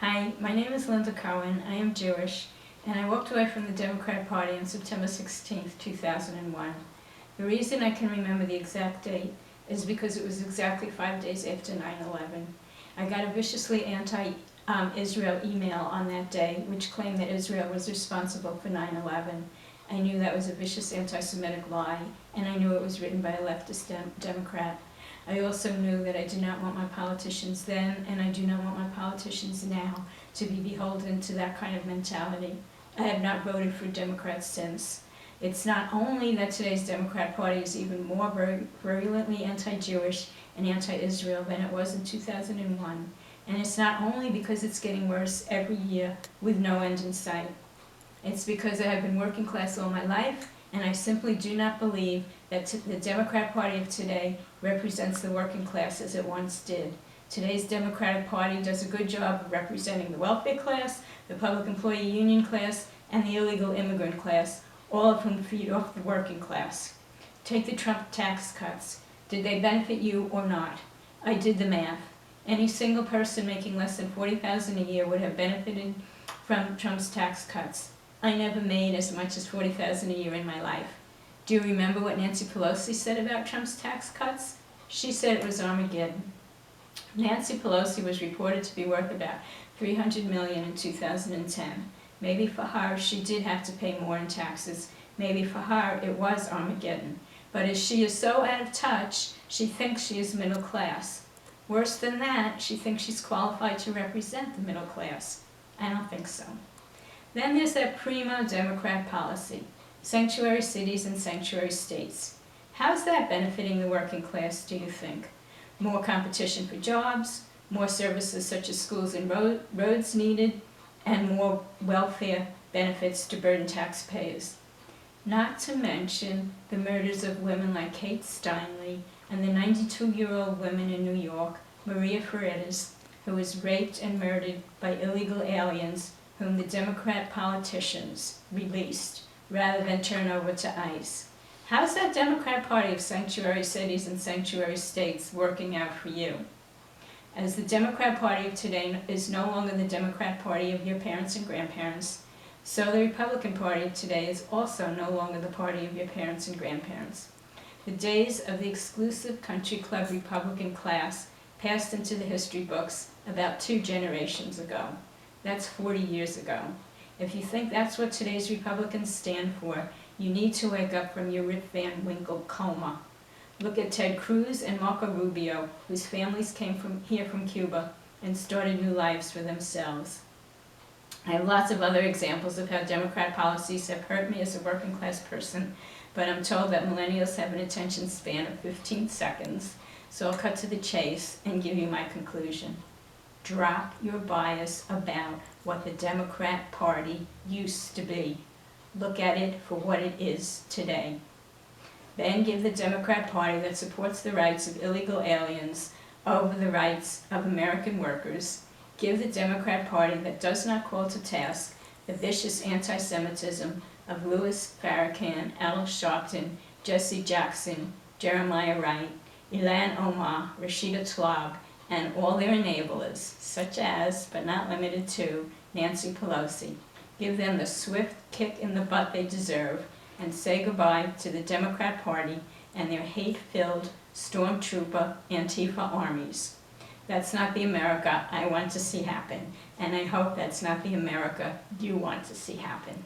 Hi, my name is Linda Cohen. I am Jewish, and I walked away from the Democrat Party on September 16, 2001. The reason I can remember the exact date is because it was exactly 5 days after 9/11. I got a viciously anti-Israel email on that day, which claimed that Israel was responsible for 9/11. I knew that was a vicious anti-Semitic lie, and I knew it was written by a leftist Democrat. I also knew that I did not want my politicians then, and I do not want my politicians now, to be beholden to that kind of mentality. I have not voted for Democrats since. It's not only that today's Democrat Party is even more virulently anti-Jewish and anti-Israel than it was in 2001, and it's not only because it's getting worse every year with no end in sight. It's because I have been working class all my life, and I simply do not believe that the Democrat Party of today represents the working class as it once did. Today's Democratic Party does a good job of representing the welfare class, the public employee union class, and the illegal immigrant class, all of whom feed off the working class. Take the Trump tax cuts. Did they benefit you or not? I did the math. Any single person making less than $40,000 a year would have benefited from Trump's tax cuts. I never made as much as $40,000 a year in my life. Do you remember what Nancy Pelosi said about Trump's tax cuts? She said it was Armageddon. Nancy Pelosi was reported to be worth about $300 million in 2010. Maybe for her, she did have to pay more in taxes. Maybe for her, it was Armageddon. But as she is so out of touch, she thinks she is middle class. Worse than that, she thinks she's qualified to represent the middle class. I don't think so. Then there's that primo Democrat policy, sanctuary cities and sanctuary states. How's that benefiting the working class, do you think? More competition for jobs, more services such as schools and roads needed, and more welfare benefits to burden taxpayers. Not to mention the murders of women like Kate Steinle and the 92-year-old woman in New York, Maria Freitas, who was raped and murdered by illegal aliens whom the Democrat politicians released rather than turn over to ICE. How's that Democrat Party of sanctuary cities and sanctuary states working out for you? As the Democrat Party of today is no longer the Democrat Party of your parents and grandparents, so the Republican Party of today is also no longer the party of your parents and grandparents. The days of the exclusive country club Republican class passed into the history books about 2 generations ago. That's 40 years ago. If you think that's what today's Republicans stand for, you need to wake up from your Rip Van Winkle coma. Look at Ted Cruz and Marco Rubio, whose families came here from Cuba and started new lives for themselves. I have lots of other examples of how Democrat policies have hurt me as a working class person, but I'm told that millennials have an attention span of 15 seconds, so I'll cut to the chase and give you my conclusion. Drop your bias about what the Democrat Party used to be. Look at it for what it is today. Then give the Democrat Party that supports the rights of illegal aliens over the rights of American workers. Give the Democrat Party that does not call to task the vicious anti-Semitism of Louis Farrakhan, Al Sharpton, Jesse Jackson, Jeremiah Wright, Ilhan Omar, Rashida Tlaib, and all their enablers, such as, but not limited to, Nancy Pelosi. Give them the swift kick in the butt they deserve, and say goodbye to the Democrat Party and their hate-filled stormtrooper Antifa armies. That's not the America I want to see happen, and I hope that's not the America you want to see happen.